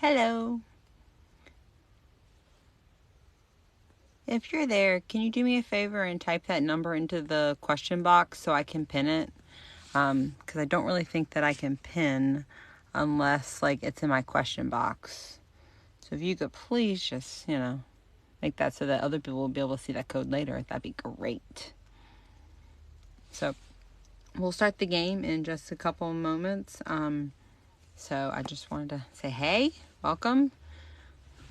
Hello. If you're there, can you do me a favor and type that number into the question box so I can pin it? Because I don't really think that I can pin unless, like, it's in my question box. So if you could please just, make that so that other people will be able to see that code later, that'd be great. So we'll start the game in just a couple of moments. So I just wanted to say, hey, welcome.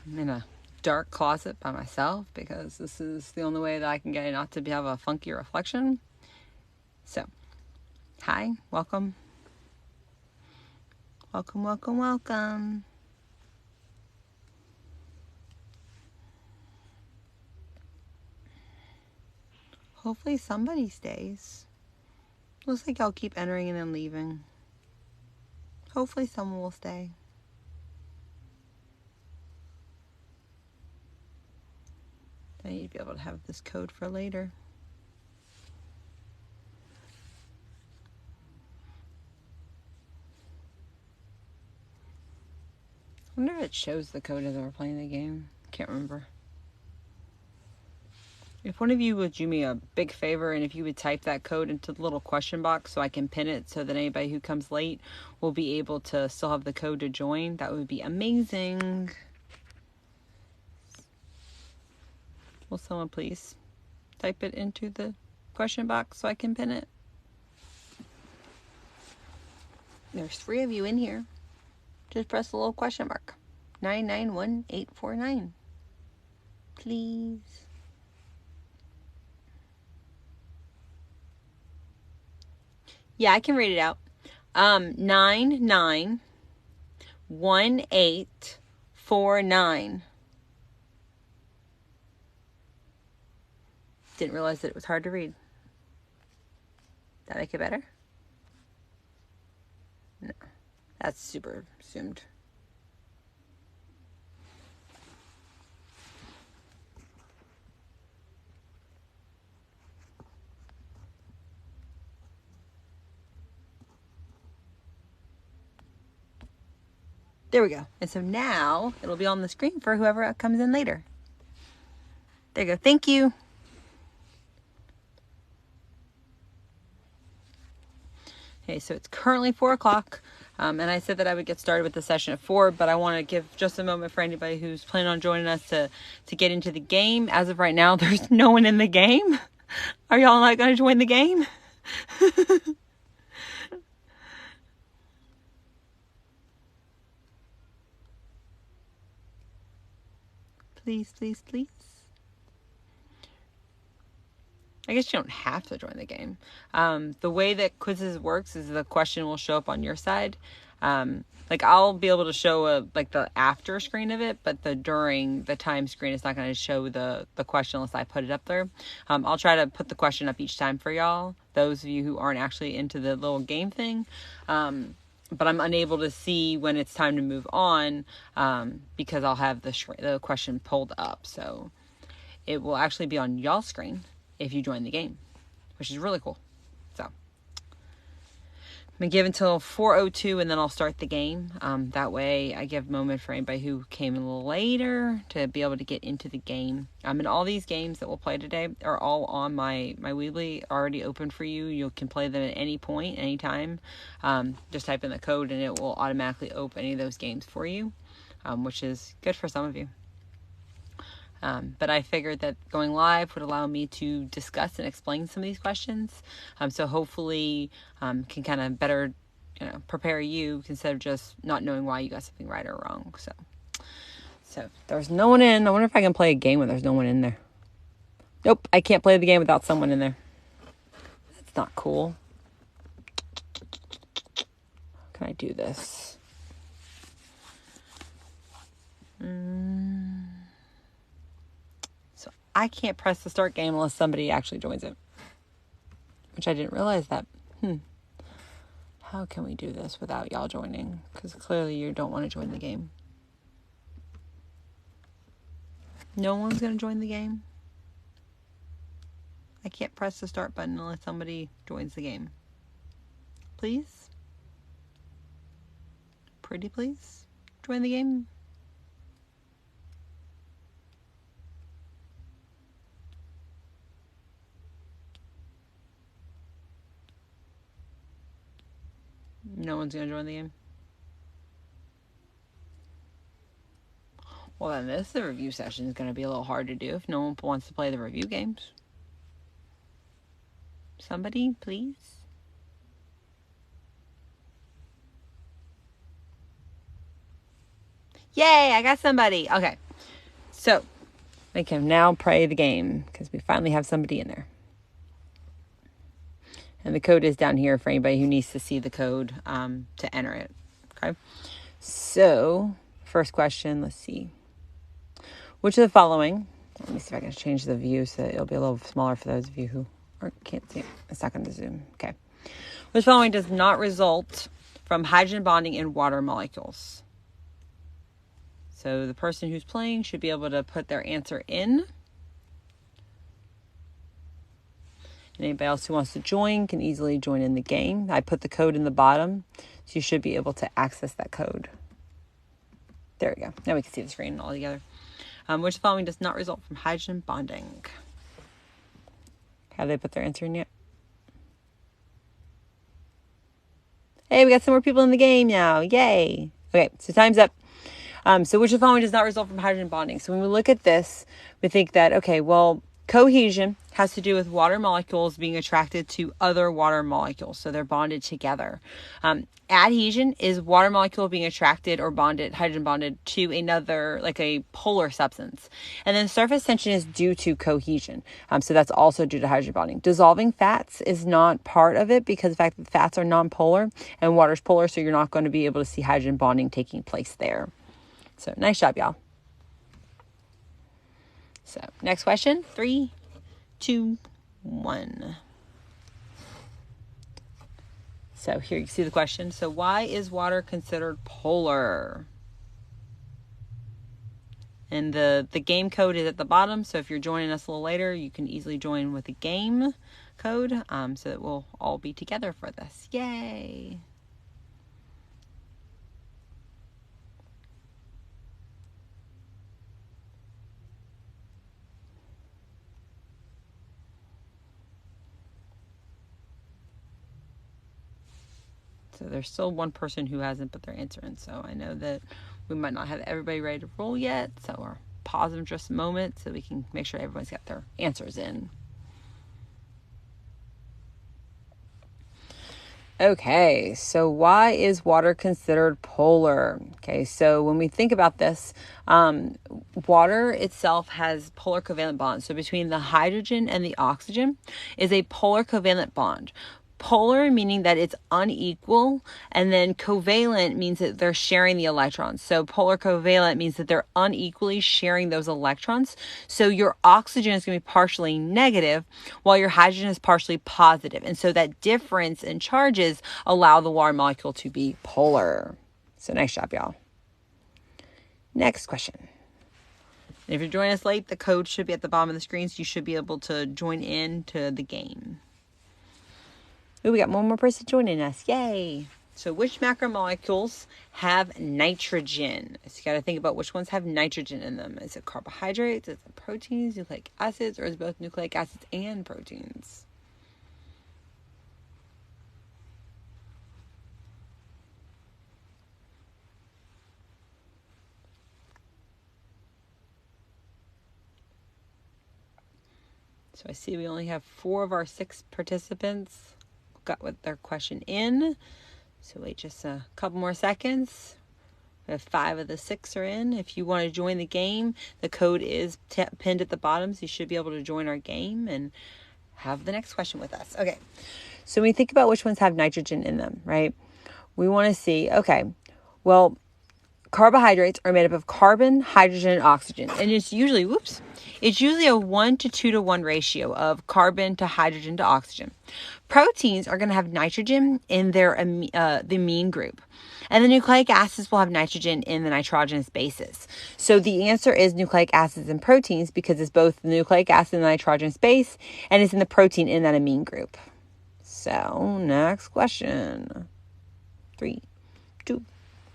I'm in a dark closet by myself because this is the only way that I can get it not to have a funky reflection. So, hi, welcome. Welcome, welcome, welcome. Hopefully somebody stays. Looks like y'all keep entering and then leaving. Hopefully someone will stay. I need to be able to have this code for later. I wonder if it shows the code as we're playing the game. Can't remember. If one of you would do me a big favor and if you would type that code into the little question box so I can pin it so that anybody who comes late will be able to still have the code to join, that would be amazing. Will someone please type it into the question box so I can pin it? There's 3 of you in here. Just press the little question mark. 991849. Please. Yeah, I can read it out. 991849. Didn't realize that it was hard to read. That make it better? No, that's super assumed. There we go. And so now it'll be on the screen for whoever comes in later. There you go. Thank you. Okay, so it's currently 4 o'clock. And I said that I would get started with the session at 4, but I want to give just a moment for anybody who's planning on joining us to get into the game. As of right now, there's no one in the game. Are y'all not going to join the game? Please, please, please. I guess you don't have to join the game. The way that Quizizz works is the question will show up on your side. Like I'll be able to show the after screen of it, but the during the time screen is not going to show the question unless I put it up there. I'll try to put the question up each time for y'all, those of you who aren't actually into the little game thing. But I'm unable to see when it's time to move on because I'll have the question pulled up. So it will actually be on y'all's screen if you join the game, which is really cool. So I'm gonna give until 4:02 and then I'll start the game. That way I give a moment for anybody who came a little later to be able to get into the game. And all these games that we'll play today are all on my Weebly already open for you. You can play them at any point, anytime. Just type in the code and it will automatically open any of those games for you, which is good for some of you. But I figured that going live would allow me to discuss and explain some of these questions. So hopefully can kind of better, prepare you instead of just not knowing why you got something right or wrong. So there's no one in. I wonder if I can play a game when there's no one in there. Nope, I can't play the game without someone in there. That's not cool. How can I do this? I can't press the start game unless somebody actually joins it, which I didn't realize that. How can we do this without y'all joining? Because clearly you don't want to join the game. No one's going to join the game. I can't press the start button unless somebody joins the game. Please? Pretty please? Join the game? No one's going to join the game? Well, then the review session is going to be a little hard to do if no one wants to play the review games. Somebody, please? Yay, I got somebody. Okay, so we can now play the game because we finally have somebody in there. And the code is down here for anybody who needs to see the code to enter it. Okay, so first question, let's see. Which of the following, let me see if I can change the view so that it'll be a little smaller for those of you who can't see it. It's not going to zoom. Okay. Which following does not result from hydrogen bonding in water molecules? So the person who's playing should be able to put their answer in. And anybody else who wants to join can easily join in the game. I put the code in the bottom, so you should be able to access that code. There we go. Now we can see the screen all together. Which of the following does not result from hydrogen bonding? Have they put their answer in yet? Hey, we got some more people in the game now. Yay. Okay, so time's up. So which of the following does not result from hydrogen bonding? So when we look at this, we think that, okay, well, cohesion has to do with water molecules being attracted to other water molecules. So they're bonded together. Adhesion is water molecule being attracted or bonded, hydrogen bonded to another, like a polar substance. And then surface tension is due to cohesion. So that's also due to hydrogen bonding. Dissolving fats is not part of it because the fact that fats are non-polar and water's polar, so you're not going to be able to see hydrogen bonding taking place there. So nice job, y'all. So next question, 3, 2, 1. So here you see the question. So why is water considered polar? And the game code is at the bottom. So if you're joining us a little later, you can easily join with the game code so that we'll all be together for this. Yay! So there's still one person who hasn't put their answer in. So I know that we might not have everybody ready to roll yet. So we're pause in just a moment so we can make sure everyone's got their answers in. Okay, so why is water considered polar? Okay, so when we think about this, water itself has polar covalent bonds. So between the hydrogen and the oxygen is a polar covalent bond. Polar meaning that it's unequal, and then covalent means that they're sharing the electrons. So polar covalent means that they're unequally sharing those electrons. So your oxygen is going to be partially negative while your hydrogen is partially positive. And so that difference in charges allow the water molecule to be polar. So nice job, y'all. Next question. If you're joining us late, the code should be at the bottom of the screen, so you should be able to join in to the game. Ooh, we got one more person joining us. Yay. So which macromolecules have nitrogen? So you got to think about which ones have nitrogen in them. Is it carbohydrates? Is it proteins, nucleic acids, or is it both nucleic acids and proteins? So I see we only have 4 of our 6 participants got with their question in. So wait just a couple more seconds. We have 5 of the 6 are in. If you want to join the game, the code is pinned at the bottom, so you should be able to join our game and have the next question with us. Okay, so when we think about which ones have nitrogen in them, right? We want to see, okay, well, carbohydrates are made up of carbon, hydrogen, and oxygen. And it's usually, it's usually a 1 to 2 to 1 ratio of carbon to hydrogen to oxygen. Proteins are going to have nitrogen in their the amine group. And the nucleic acids will have nitrogen in the nitrogenous bases. So the answer is nucleic acids and proteins because it's both the nucleic acid and the nitrogenous base, and it's in the protein in that amine group. So next question. 3, 2,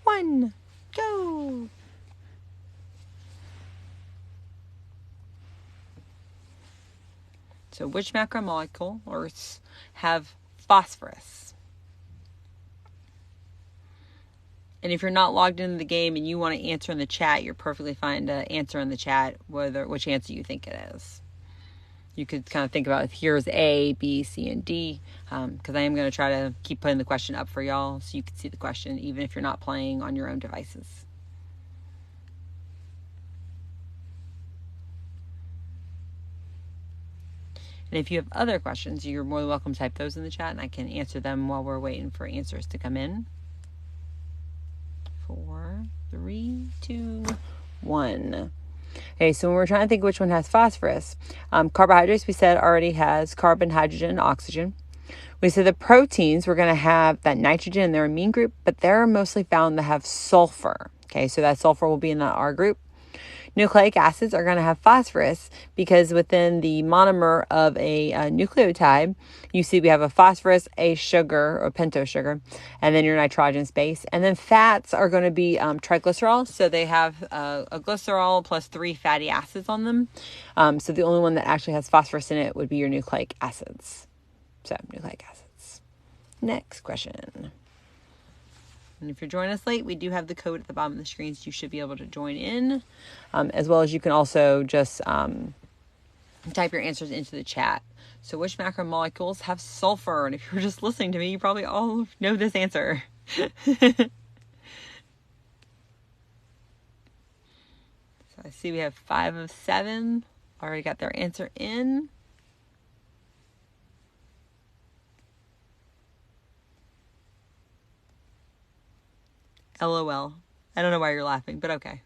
1, go. So which macromolecules have phosphorus? And if you're not logged into the game and you want to answer in the chat, you're perfectly fine to answer in the chat which answer you think it is. You could kind of think about here's A, B, C, and D, because I am going to try to keep putting the question up for y'all so you can see the question even if you're not playing on your own devices. And if you have other questions, you're more than welcome to type those in the chat and I can answer them while we're waiting for answers to come in. 4, 3, 2, 1. Okay, so when we're trying to think which one has phosphorus, carbohydrates we said already has carbon, hydrogen, and oxygen. We said the proteins we're going to have that nitrogen in their amine group, but they're mostly found to have sulfur. Okay, so that sulfur will be in that R group. Nucleic acids are going to have phosphorus because within the monomer of a nucleotide, you see we have a phosphorus, a sugar, or pentose sugar, and then your nitrogen base. And then fats are going to be triglycerol. So they have a glycerol plus 3 fatty acids on them. So the only one that actually has phosphorus in it would be your nucleic acids. So nucleic acids. Next question. And if you're joining us late, we do have the code at the bottom of the screen, so you should be able to join in. As well as you can also just type your answers into the chat. So which macromolecules have sulfur? And if you're just listening to me, you probably all know this answer. So I see we have 5 of 7 already got their answer in. LOL. I don't know why you're laughing, but okay.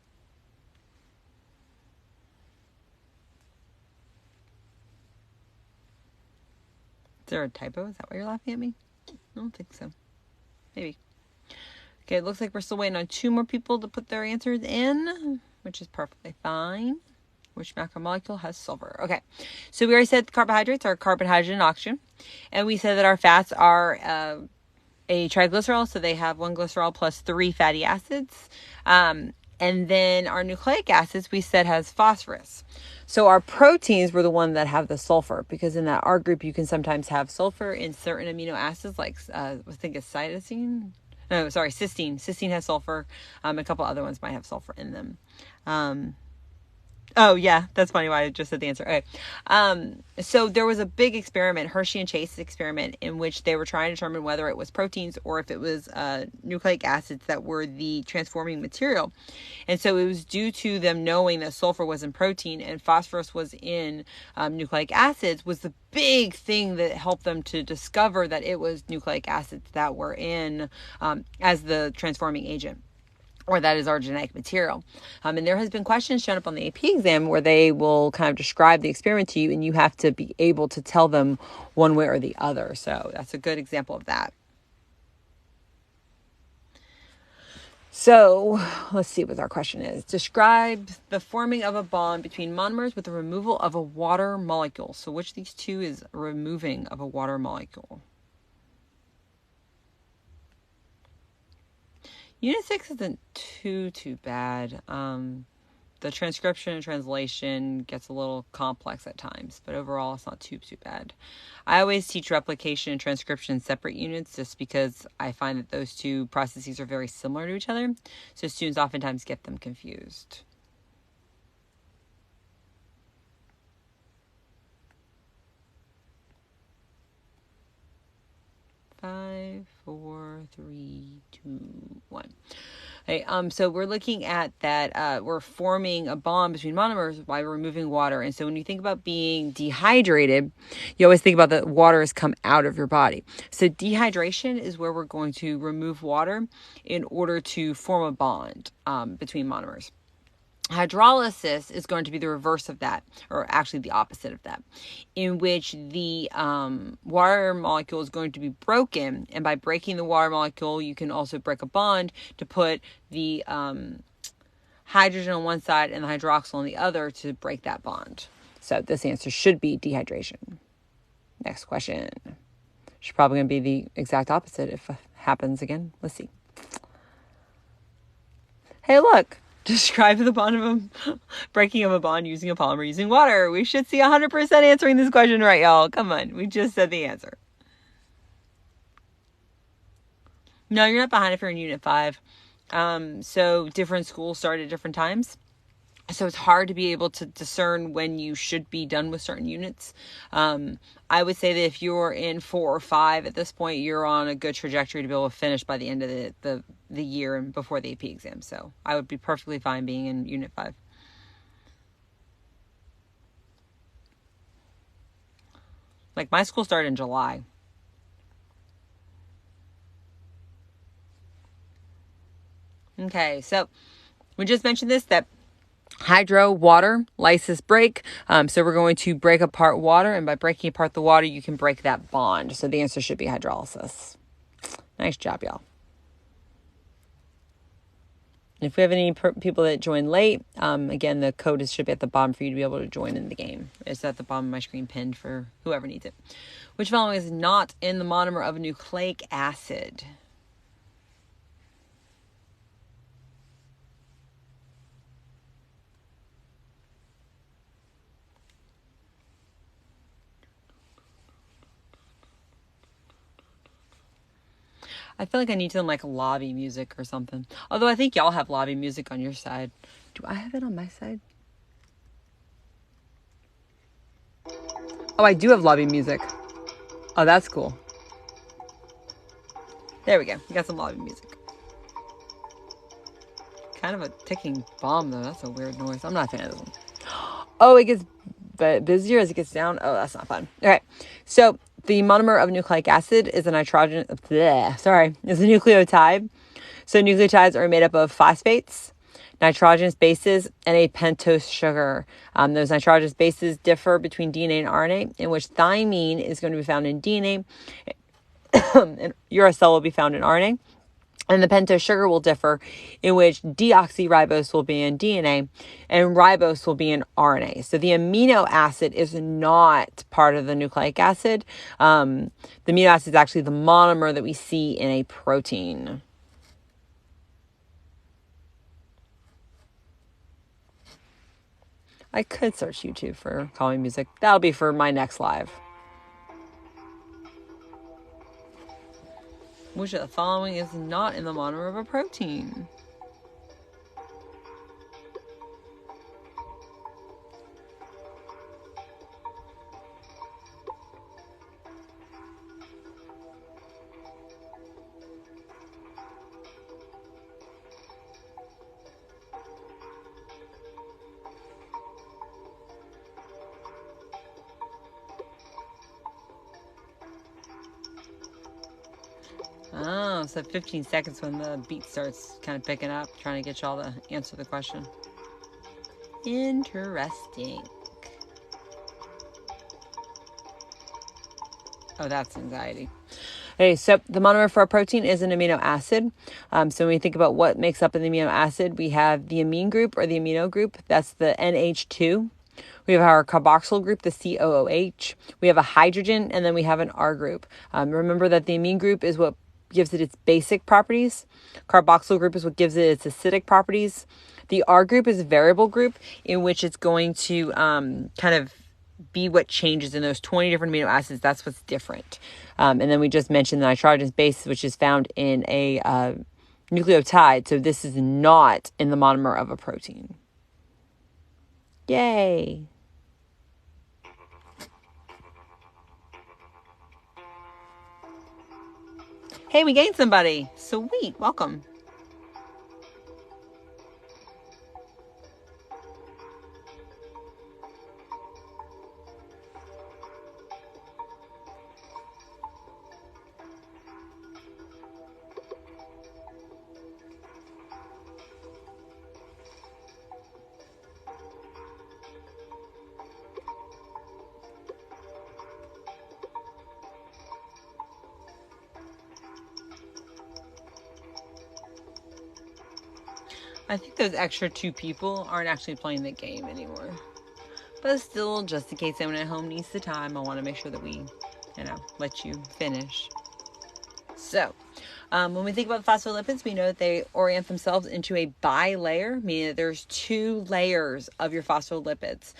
Is there a typo? Is that why you're laughing at me? I don't think so. Maybe. Okay, it looks like we're still waiting on 2 more people to put their answers in, which is perfectly fine. Which macromolecule has sulfur? Okay, so we already said carbohydrates are carbon, hydrogen, and oxygen. And we said that our fats are a triglycerol, so they have 1 glycerol plus 3 fatty acids. And then our nucleic acids, we said, has phosphorus. So our proteins were the one that have the sulfur, because in that R group, you can sometimes have sulfur in certain amino acids, like I think it's cytosine. No, sorry, cysteine. Cysteine has sulfur. A couple other ones might have sulfur in them. Oh, yeah, that's funny why I just said the answer. Okay. So there was a big experiment, Hershey and Chase experiment, in which they were trying to determine whether it was proteins or if it was nucleic acids that were the transforming material. And so it was due to them knowing that sulfur was in protein and phosphorus was in nucleic acids was the big thing that helped them to discover that it was nucleic acids that were in as the transforming agent, or that is our genetic material. And there has been questions shown up on the AP exam where they will kind of describe the experiment to you, and you have to be able to tell them one way or the other. So that's a good example of that. So let's see what our question is. Describe the forming of a bond between monomers with the removal of a water molecule. So which of these two is removing of a water molecule? Unit 6 isn't too bad. The transcription and translation gets a little complex at times, but overall it's not too bad. I always teach replication and transcription in separate units just because I find that those two processes are very similar to each other, so students oftentimes get them confused. 5, 4, 3, 2, 1. Okay, so we're looking at that we're forming a bond between monomers by removing water. And so when you think about being dehydrated, you always think about the water has come out of your body. So dehydration is where we're going to remove water in order to form a bond between monomers. Hydrolysis is going to be the reverse of that, or actually the opposite of that, in which the water molecule is going to be broken, and by breaking the water molecule, you can also break a bond to put the hydrogen on one side and the hydroxyl on the other to break that bond. So this answer should be dehydration. Next question. It's probably going to be the exact opposite if it happens again. Let's see. Hey, look. Describe the bond of breaking of a bond using a polymer using water. We should see 100% answering this question right, y'all. Come on. We just said the answer. No, you're not behind if you're in Unit 5. So different schools start at different times. So it's hard to be able to discern when you should be done with certain units. I would say that if you're in 4 or 5 at this point, you're on a good trajectory to be able to finish by the end of the year and before the AP exam. So I would be perfectly fine being in Unit 5. Like, my school started in July. Okay, so we just mentioned this, that hydro, water, lysis, break. So we're going to break apart water, and by breaking apart the water, you can break that bond. So the answer should be hydrolysis. Nice job, y'all. If we have any people that join late, again, the code should be at the bottom for you to be able to join in the game. It's at the bottom of my screen, pinned for whoever needs it. Which following is not in the monomer of a nucleic acid? I feel like I need some like lobby music or something. Although I think y'all have lobby music on your side. Do I have it on my side? Oh, I do have lobby music. Oh, that's cool. There we go. We got some lobby music. Kind of a ticking bomb, though. That's a weird noise. I'm not a fan of this one. Oh, it gets busier as it gets down. Oh, that's not fun. Okay. So the monomer of nucleic acid is a nitrogen. Is a nucleotide. So nucleotides are made up of phosphates, nitrogenous bases, and a pentose sugar. Those nitrogenous bases differ between DNA and RNA, in which thymine is going to be found in DNA, and uracil will be found in RNA. And the pentose sugar will differ, in which deoxyribose will be in DNA and ribose will be in RNA. So the amino acid is not part of the nucleic acid. The amino acid is actually the monomer that we see in a protein. I could search YouTube for calming music. That'll be for my next live. Which of the following is not in the monomer of a protein? Oh, so 15 seconds when the beat starts kind of picking up, trying to get y'all to answer the question. Interesting. Oh, that's anxiety. Okay, so the monomer for a protein is an amino acid. So when we think about what makes up an amino acid, we have the amine group or the amino group. That's the NH2. We have our carboxyl group, the COOH. We have a hydrogen, and then we have an R group. Remember that the amine group is what gives it its basic properties. Carboxyl group is what gives it its acidic properties. The R group is a variable group in which it's going to kind of be what changes in those 20 different amino acids. That's what's different. And then we just mentioned the nitrogenous base, which is found in a nucleotide. So this is not in the monomer of a protein. Yay. Hey, we gained somebody. Sweet. Welcome. I think those extra 2 people aren't actually playing the game anymore. But still, just in case anyone at home needs the time, I want to make sure that we, let you finish. So, When we think about phospholipids, we know that they orient themselves into a bilayer, meaning that there's two layers of your phospholipids.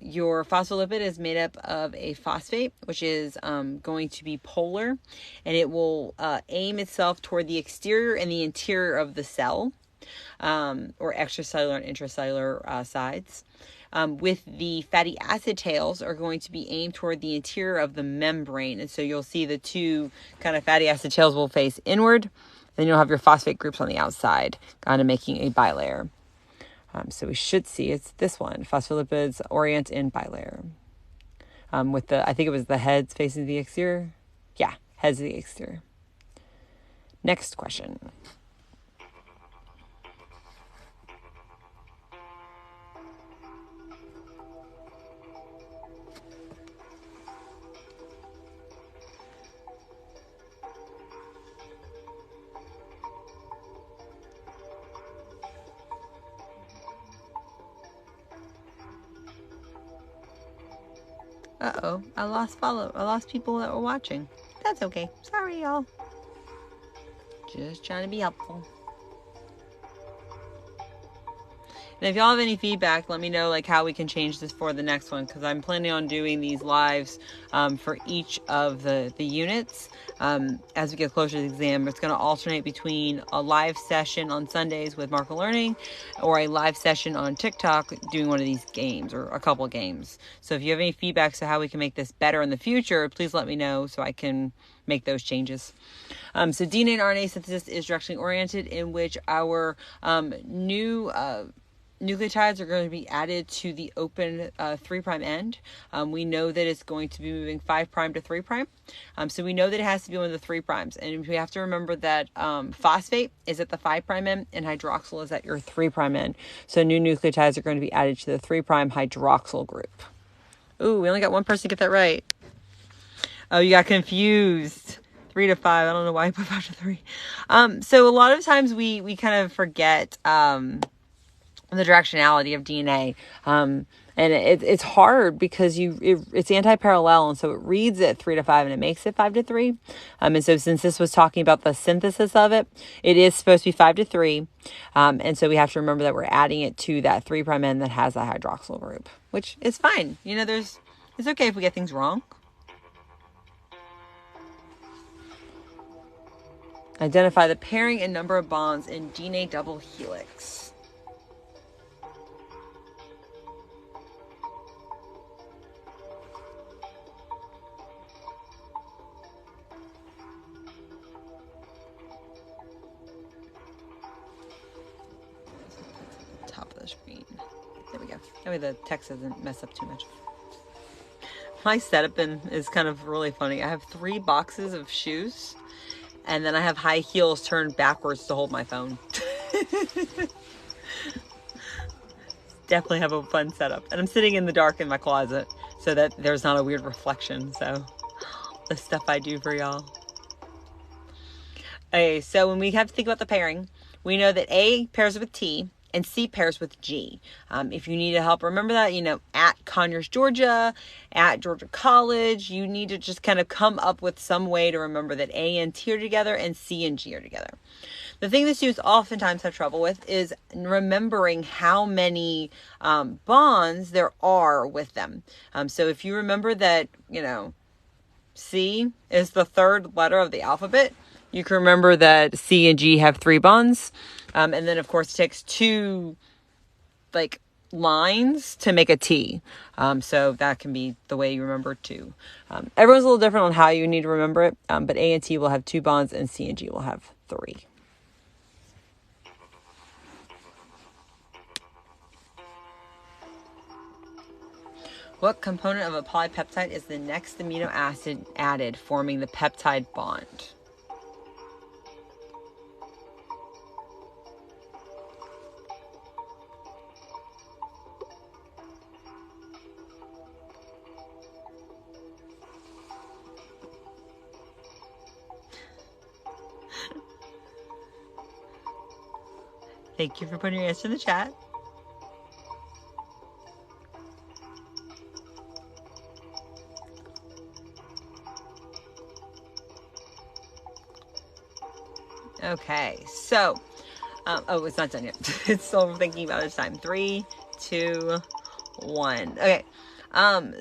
Your phospholipid is made up of a phosphate, which is going to be polar, and it will aim itself toward the exterior and the interior of the cell, or extracellular and intracellular sides. With the fatty acid tails are going to be aimed toward the interior of the membrane. And so you'll see the two kind of fatty acid tails will face inward. Then you'll have your phosphate groups on the outside, kind of making a bilayer. So we should see it's this one, phospholipids orient in bilayer. With I think it was the heads facing the exterior. Yeah, heads of the exterior. Next question. Uh-oh, I lost people that were watching. That's okay. Sorry, y'all. Just trying to be helpful. And if y'all have any feedback, let me know like how we can change this for the next one, because I'm planning on doing these lives for each of the units. As we get closer to the exam, it's going to alternate between a live session on Sundays with Marco Learning or a live session on TikTok doing one of these games or a couple of games. So if you have any feedback to how we can make this better in the future, please let me know so I can make those changes. So DNA and RNA synthesis is directionally oriented, in which our new nucleotides are going to be added to the open 3' end. We know that it's going to be moving 5' to 3'. So we know that it has to be one of the 3'. And we have to remember that phosphate is at the 5' end and hydroxyl is at your 3' end. So new nucleotides are going to be added to the 3' hydroxyl group. Ooh, we only got one person to get that right. Oh, you got confused. 3 to 5. I don't know why I put 5 to 3. So a lot of times we kind of forget the directionality of DNA. And it's hard because it's anti-parallel, and so it reads it 3 to 5 and it makes it 5 to 3. And so since this was talking about the synthesis of it, it is supposed to be 5 to 3. And so we have to remember that we're adding it to that 3' end that has a hydroxyl group, which is fine. You know, it's okay if we get things wrong. Identify the pairing and number of bonds in DNA double helix. Top of the screen. There we go. That way the text doesn't mess up too much. My setup is kind of really funny. I have 3 boxes of shoes, and then I have high heels turned backwards to hold my phone. Definitely have a fun setup. And I'm sitting in the dark in my closet so that there's not a weird reflection. So the stuff I do for y'all. Okay, so when we have to think about the pairing, we know that A pairs with T and C pairs with G. If you need help, remember that, at Conyers, Georgia, at Georgia College, you need to just kind of come up with some way to remember that A and T are together and C and G are together. The thing that students oftentimes have trouble with is remembering how many bonds there are with them. So if you remember that, C is the 3rd letter of the alphabet, you can remember that C and G have 3 bonds. And then, of course, it takes 2 lines to make a T. So that can be the way you remember too. Everyone's a little different on how you need to remember it. But A and T will have 2 bonds and C and G will have 3. What component of a polypeptide is the next amino acid added, forming the peptide bond? Thank you for putting your answer in the chat. Okay, so, oh, it's not done yet. It's still thinking about its time. 3, 2, 1. Okay,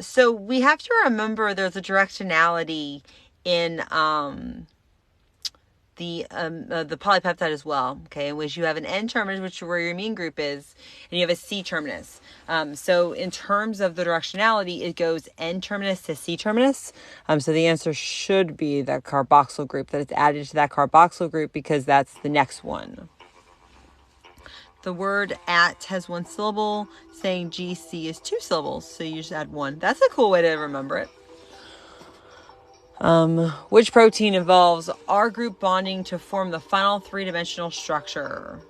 so we have to remember there's a directionality in, the polypeptide as well, okay, in which you have an N terminus, which is where your amine group is, and you have a C terminus. So in terms of the directionality, it goes N terminus to C terminus. So the answer should be that carboxyl group, that it's added to that carboxyl group because that's the next one. The word at has 1 syllable, saying GC is 2 syllables, so you just add 1. That's a cool way to remember it. Which protein involves R group bonding to form the final 3-dimensional structure?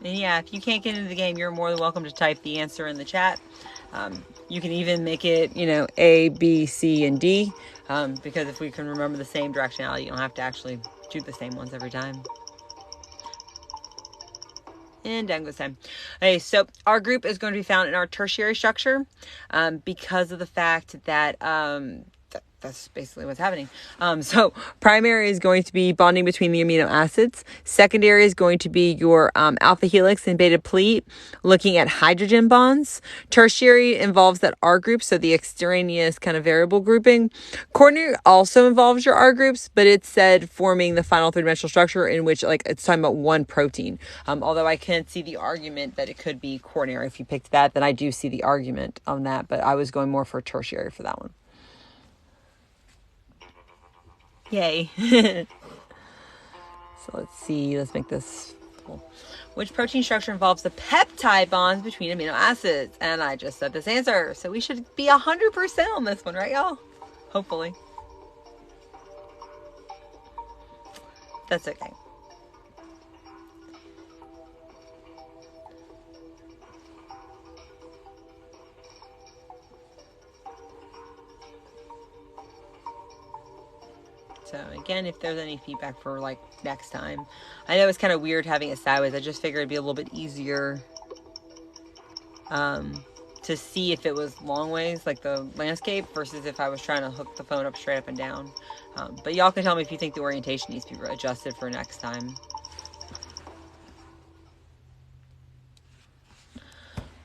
And yeah, if you can't get into the game, you're more than welcome to type the answer in the chat. You can even make it, A, B, C, and D, because if we can remember the same directionality, you don't have to actually do the same ones every time. And down goes time. Okay, so our group is going to be found in our tertiary structure, because of the fact that that's basically what's happening. So primary is going to be bonding between the amino acids. Secondary is going to be your alpha helix and beta pleat, looking at hydrogen bonds. Tertiary involves that R group, so the extraneous kind of variable grouping. Quaternary also involves your R groups, but it's said forming the final 3-dimensional structure, in which it's talking about one protein. Although I can't see the argument that it could be quaternary. If you picked that, then I do see the argument on that, but I was going more for tertiary for that one. Yay. So let's see. Let's make this full. Which protein structure involves the peptide bonds between amino acids? And I just said this answer. So we should be 100% on this one, right, y'all? Hopefully. That's okay. So again, if there's any feedback for next time, I know it's kind of weird having it sideways. I just figured it'd be a little bit easier to see if it was long ways, like the landscape, versus if I was trying to hook the phone up straight up and down. But y'all can tell me if you think the orientation needs to be adjusted for next time.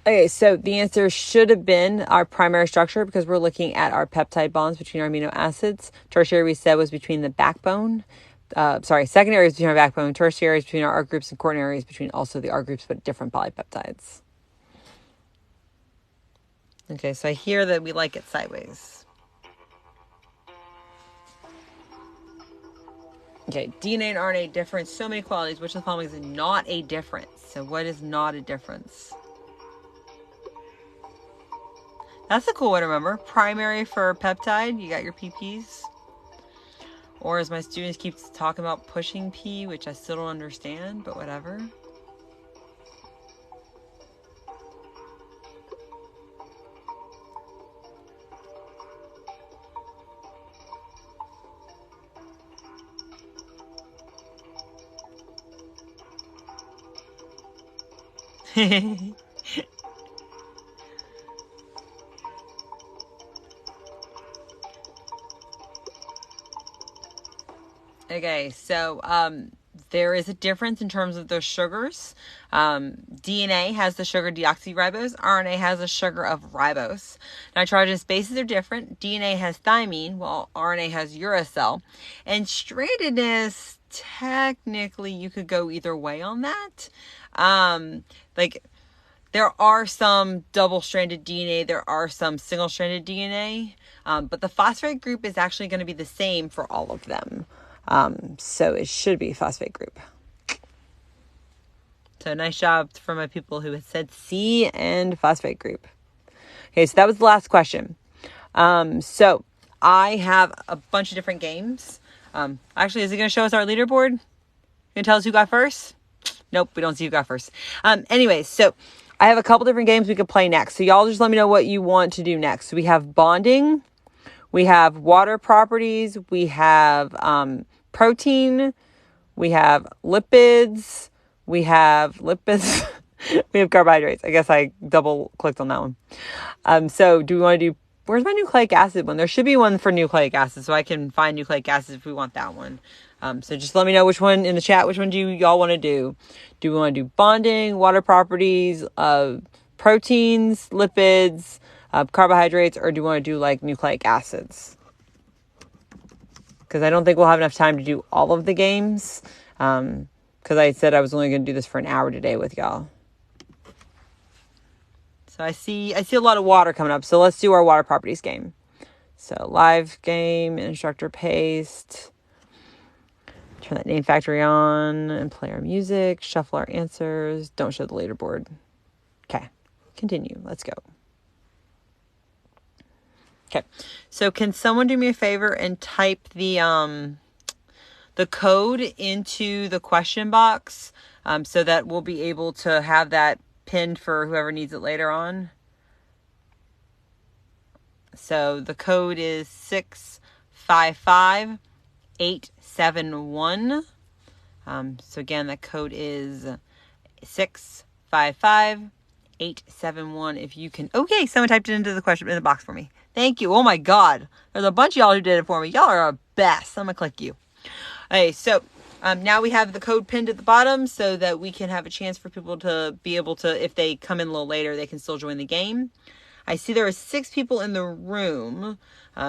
Okay, so the answer should have been our primary structure, because we're looking at our peptide bonds between our amino acids. Tertiary, we said, was between the backbone. Secondary is between our backbone. Tertiary is between our R groups, and quaternary is between also the R groups, but different polypeptides. Okay, so I hear that we like it sideways. Okay, DNA and RNA difference, so many qualities. Which of the following is not a difference? So what is not a difference? That's a cool way to remember. Primary for peptide, you got your PPs. Or as my students keep talking about, pushing P, which I still don't understand, but whatever. Okay, so there is a difference in terms of those sugars. DNA has the sugar deoxyribose. RNA has the sugar of ribose. Nitrogenous bases are different. DNA has thymine, while RNA has uracil. And strandedness, technically, you could go either way on that. There are some double-stranded DNA. There are some single-stranded DNA. But the phosphate group is actually going to be the same for all of them. So it should be phosphate group. So nice job for my people who had said C and phosphate group. Okay, so that was the last question. So I have a bunch of different games. Actually, is it going to show us our leaderboard? Going to tell us who got first? Nope, we don't see who got first. Anyways, so I have a couple different games we could play next. So y'all just let me know what you want to do next. So we have bonding, We have water properties. We have protein. We have lipids. We have we have carbohydrates. I guess I double clicked on that one. So do we want to do, where's my nucleic acid one? There should be one for nucleic acid, so I can find nucleic acids if we want that one. So just let me know which one in the chat, which one do y'all want to do? Do we want to do bonding, water properties, proteins, lipids, carbohydrates, or do we want to do like nucleic acids? Because I don't think we'll have enough time to do all of the games. Because I said I was only going to do this for an hour today with y'all. So I see a lot of water coming up. So let's do our water properties game. So live game, instructor paste. Turn that name factory on and play our music. Shuffle our answers. Don't show the leaderboard. Okay. Continue. Let's go. Okay. So can someone do me a favor and type the code into the question box so that we'll be able to have that pinned for whoever needs it later on. So the code is 655871. So again, that code is 655871. If you can, okay, someone typed it into the question in the box for me. Thank you. Oh my God, there's a bunch of y'all who did it for me. Y'all are our best. I'm gonna click you. Okay, so now we have the code pinned at the bottom so that we can have a chance for people to be able to, if they come in a little later, they can still join the game. I see there are 6 people in the room.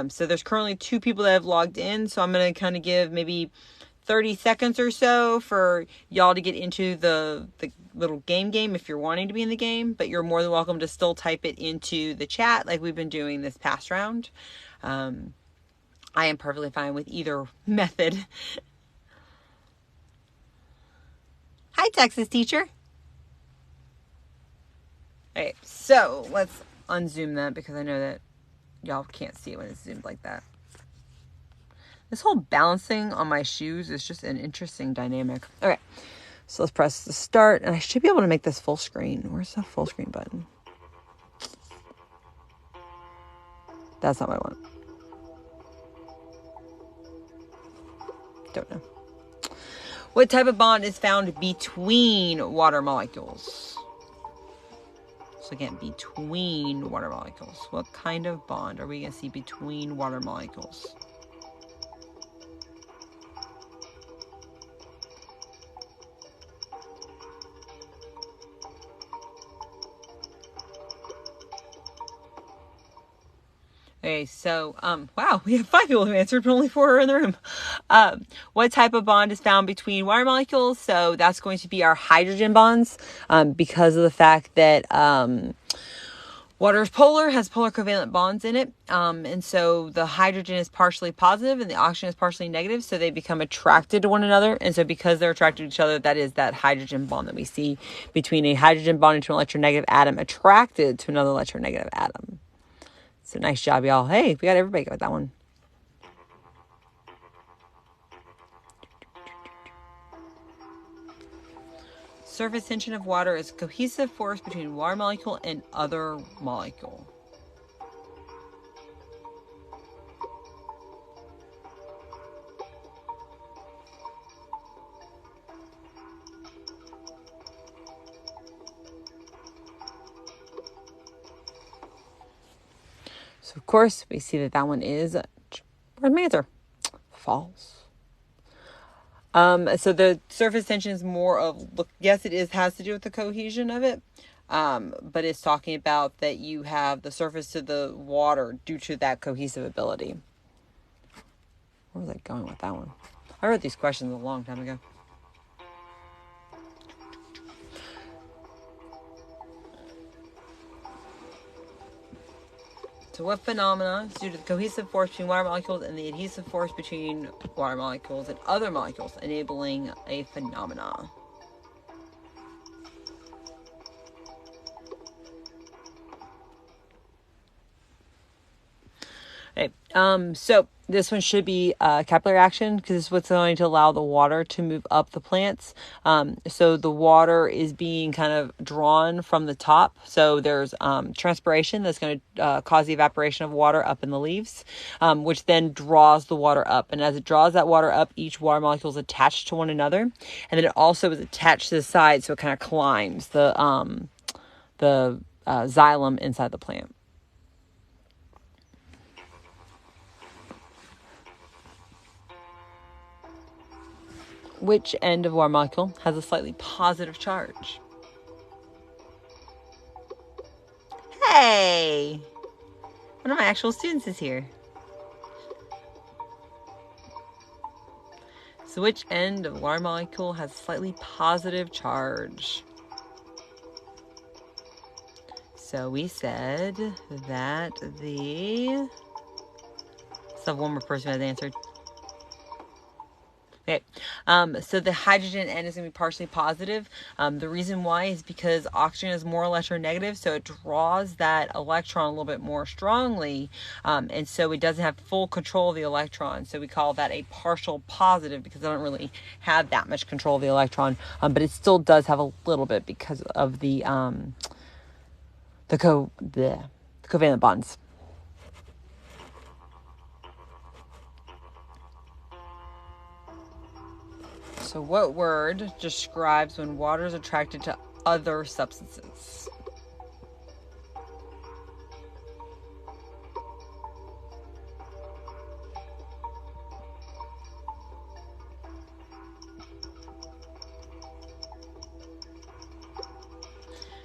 So there's currently 2 people that have logged in. So I'm going to kind of give maybe 30 seconds or so for y'all to get into the little game if you're wanting to be in the game. But you're more than welcome to still type it into the chat like we've been doing this past round. I am perfectly fine with either method. Hi, Texas teacher. Okay, so let's unzoom that because I know that y'all can't see it when it's zoomed like that. This whole balancing on my shoes is just an interesting dynamic. Okay, so let's press the start, and I should be able to make this full screen. Where's the full screen button? That's not what I want. Don't know. What type of bond is found between water molecules? So again, between water molecules. What kind of bond are we going to see between water molecules? Okay, so, wow, we have 5 people who answered, but only 4 are in the room. What type of bond is found between water molecules? So that's going to be our hydrogen bonds, because of the fact that water is polar, has polar covalent bonds in it. And so the hydrogen is partially positive and the oxygen is partially negative. So they become attracted to one another. And so because they're attracted to each other, that is that hydrogen bond that we see between a hydrogen bonding to an electronegative atom attracted to another electronegative atom. So nice job, y'all. Hey, we got everybody got that one. Surface tension of water is a cohesive force between water molecule and other molecule. So of course we see that one is, where's my answer? False. So the surface tension is more of, look, yes, has to do with the cohesion of it. But it's talking about that you have the surface to the water due to that cohesive ability. Where was I going with that one? I wrote these questions a long time ago. So what phenomena is due to the cohesive force between water molecules and the adhesive force between water molecules and other molecules, enabling a phenomena? Okay, so This one should be capillary action because it's what's going to allow the water to move up the plants. So the water is being kind of drawn from the top. So there's transpiration that's going to cause the evaporation of water up in the leaves, which then draws the water up. And as it draws that water up, each water molecule is attached to one another. And then it also is attached to the side, so it kind of climbs the xylem inside the plant. Which end of water molecule has a slightly positive charge? Hey! One of my actual students is here. So which end of water molecule has a slightly positive charge? So we said that the... Let's have one more person who has answered. Okay, so the hydrogen end is going to be partially positive. The reason why is because oxygen is more electronegative, so it draws that electron a little bit more strongly, and so it doesn't have full control of the electron. So we call that a partial positive because it doesn't really have that much control of the electron, but it still does have a little bit because of the covalent bonds. So what word describes when water is attracted to other substances?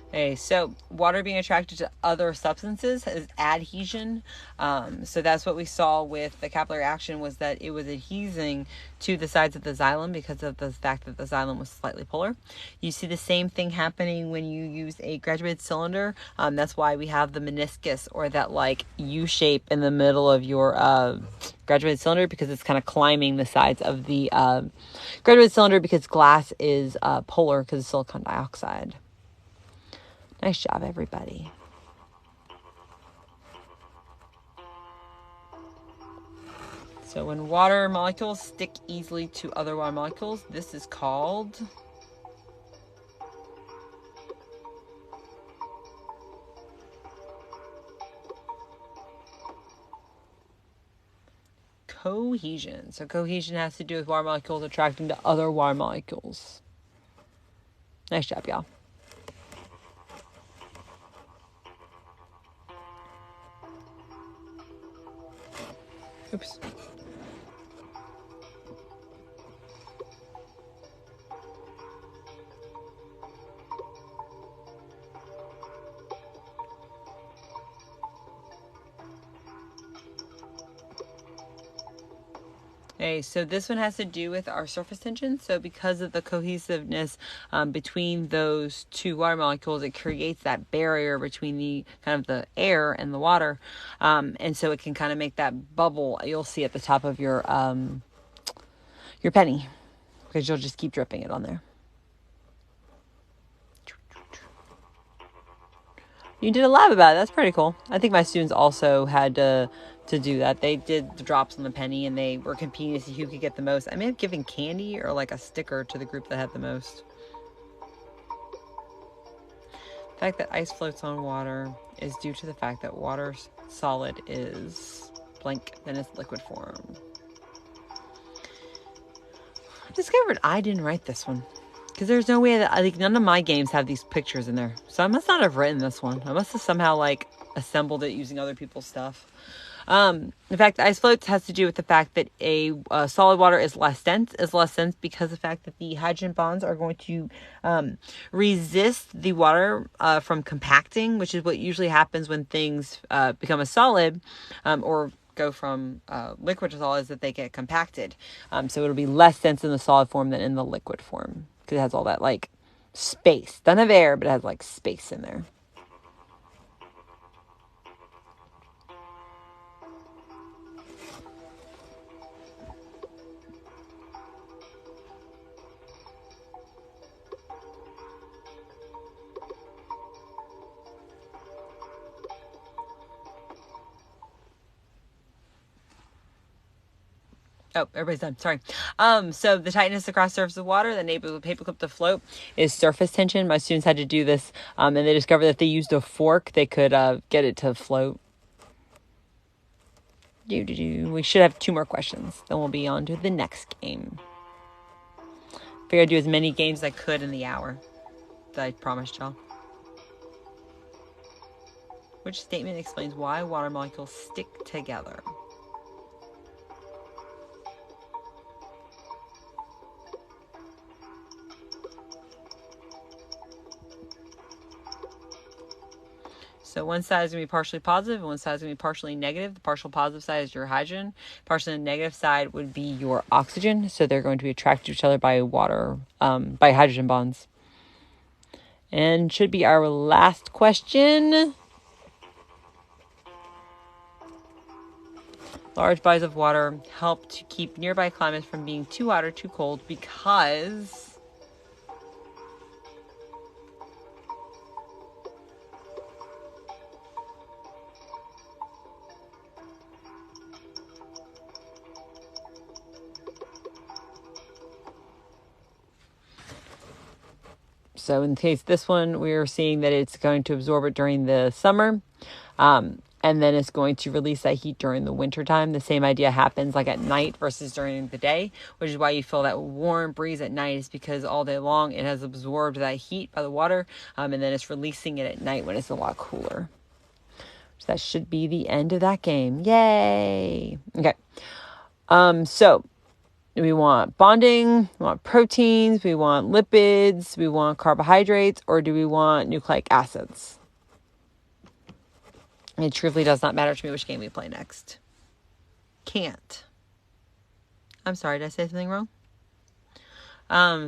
Okay, so water being attracted to other substances is adhesion. So that's what we saw with the capillary action, was that it was adhesing to the sides of the xylem because of the fact that the xylem was slightly polar. You see the same thing happening when you use a graduated cylinder. That's why we have the meniscus, or that like U shape in the middle of your graduated cylinder, because it's kind of climbing the sides of the graduated cylinder, because glass is polar because of silicon dioxide. Nice job, everybody. So when water molecules stick easily to other water molecules, this is called cohesion. So cohesion has to do with water molecules attracting to other water molecules. Nice job, y'all. Oops. Okay, so this one has to do with our surface tension. So because of the cohesiveness between those two water molecules, it creates that barrier between the kind of the air and the water. And so it can kind of make that bubble you'll see at the top of your penny, because you'll just keep dripping it on there. You did a lab about it. That's pretty cool. I think my students also had to do that. They did the drops on the penny, and they were competing to see who could get the most. I may have given candy or like a sticker to the group that had the most. The fact that ice floats on water is due to the fact that water's solid is blank than its liquid form. I discovered I didn't write this one, because there's no way that, I think, none of my games have these pictures in there. So I must not have written this one. I must have somehow like assembled it using other people's stuff. In fact, ice floats has to do with the fact that a solid water is less dense because of the fact that the hydrogen bonds are going to resist the water from compacting, which is what usually happens when things become a solid, or go from liquid to solid, is that they get compacted. So it'll be less dense in the solid form than in the liquid form, because it has all that like space. Doesn't have air, but it has like space in there. Oh, everybody's done. Sorry. So the tightness across the surface of water that enables a paperclip to float is surface tension. My students had to do this, and they discovered that if they used a fork, they could get it to float. We should have 2 more questions. Then we'll be on to the next game. Figured I'd do as many games as I could in the hour that I promised y'all. Which statement explains why water molecules stick together? So one side is going to be partially positive and one side is going to be partially negative. The partial positive side is your hydrogen. Partially negative side would be your oxygen. So they're going to be attracted to each other by by hydrogen bonds. And should be our last question. Large bodies of water help to keep nearby climates from being too hot or too cold because... So in the case of this one, we're seeing that it's going to absorb it during the summer. And then it's going to release that heat during the winter time. The same idea happens like at night versus during the day, which is why you feel that warm breeze at night is because all day long it has absorbed that heat by the water. And then it's releasing it at night when it's a lot cooler. So that should be the end of that game. Yay. Okay. So we want bonding, we want proteins, we want lipids, we want carbohydrates, or do we want nucleic acids? It truthfully does not matter to me which game we play next. Can't. I'm sorry, did I say something wrong?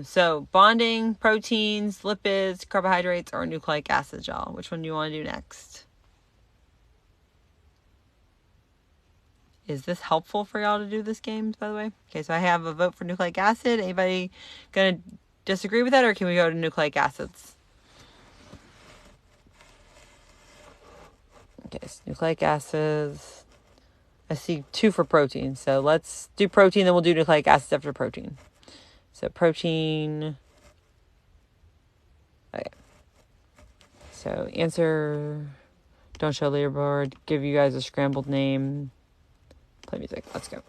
So bonding, proteins, lipids, carbohydrates, or nucleic acids, y'all. Which one do you want to do next? Is this helpful for y'all to do this game, by the way? Okay, so I have a vote for nucleic acid. Anybody gonna disagree with that, or can we go to nucleic acids? Okay, so nucleic acids. I see 2 for protein. So let's do protein, then we'll do nucleic acids after protein. So protein. Okay. So answer. Don't show leaderboard. Give you guys a scrambled name. Play music. Let's go.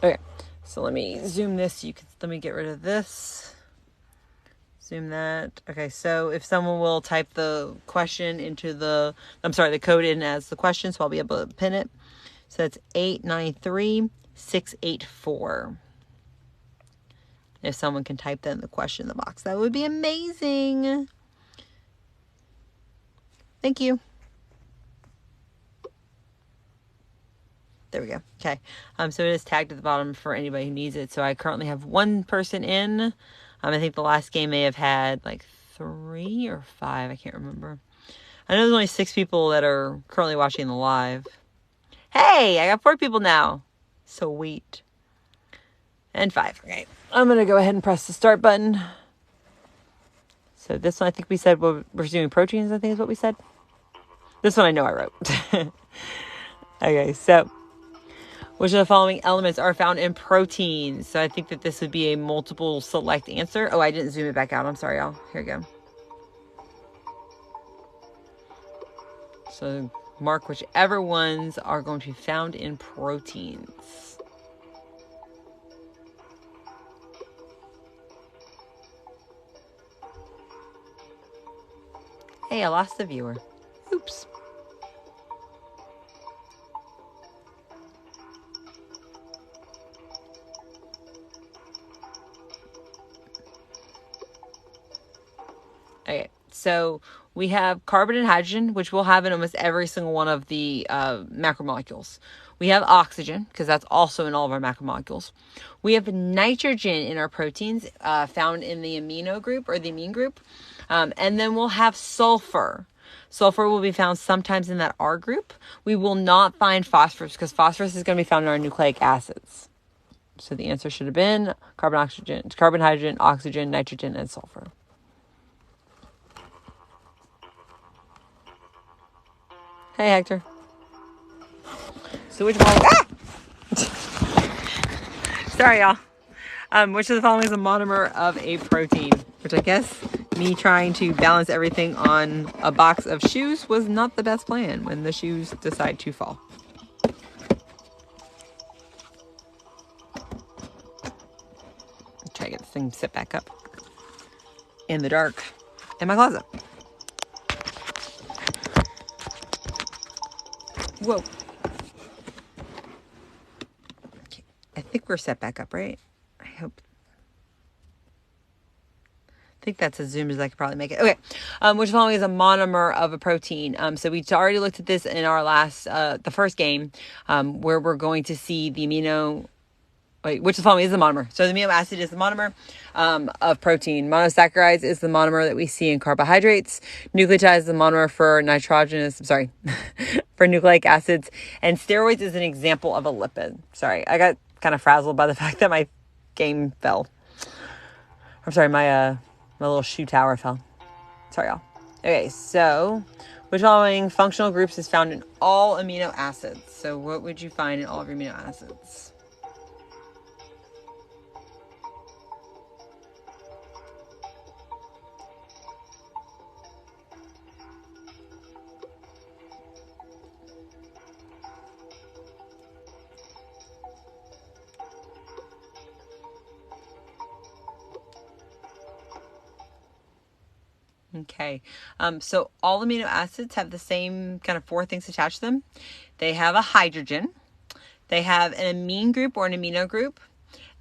Okay. So let me zoom this. Let me get rid of this. Zoom that. Okay. So if someone will type the question into the code in as the question, so I'll be able to pin it. So that's 893684. If someone can type that in the question in the box, that would be amazing. Thank you. There we go. Okay. So it is tagged at the bottom for anybody who needs it. So I currently have 1 person in. I think the last game may have had like 3 or 5. I can't remember. I know there's only 6 people that are currently watching the live. Hey, I got 4 people now. Sweet. And 5. Okay. I'm going to go ahead and press the start button. So this one, I think we said we're doing proteins, I think is what we said. This one I know I wrote. Okay, so which of the following elements are found in proteins? So I think that this would be a multiple select answer. Oh, I didn't zoom it back out. I'm sorry, y'all. Here we go. So mark whichever ones are going to be found in proteins. Hey, I lost the viewer. Oops. Okay, so we have carbon and hydrogen, which we'll have in almost every single one of the macromolecules. We have oxygen, because that's also in all of our macromolecules. We have nitrogen in our proteins, found in the amino group or the amine group. And then we'll have sulfur. Sulfur will be found sometimes in that R group. We will not find phosphorus because phosphorus is going to be found in our nucleic acids. So the answer should have been carbon, hydrogen, oxygen, nitrogen, and sulfur. Hey, Hector. So which one? Ah! Sorry, y'all. Which of the following is a monomer of a protein? Which I guess me trying to balance everything on a box of shoes was not the best plan when the shoes decide to fall. Try to get this thing set back up in the dark in my closet. Whoa. Okay. I think we're set back up, right? I hope. I think that's as zoomed as I could probably make it. Okay. Which following is a monomer of a protein. So we already looked at this in our last, the first game, where we're going to see the amino, which the following is the monomer. So the amino acid is the monomer of protein. Monosaccharides is the monomer that we see in carbohydrates. Nucleotide is the monomer for for nucleic acids. And steroids is an example of a lipid. Sorry, I got kind of frazzled by the fact that my game fell. I'm sorry, my little shoe tower fell. Sorry, y'all. Okay, so which following functional groups is found in all amino acids? So what would you find in all of your amino acids? Okay, so all amino acids have the same kind of four things attached to them. They have a hydrogen, they have an amine group or an amino group,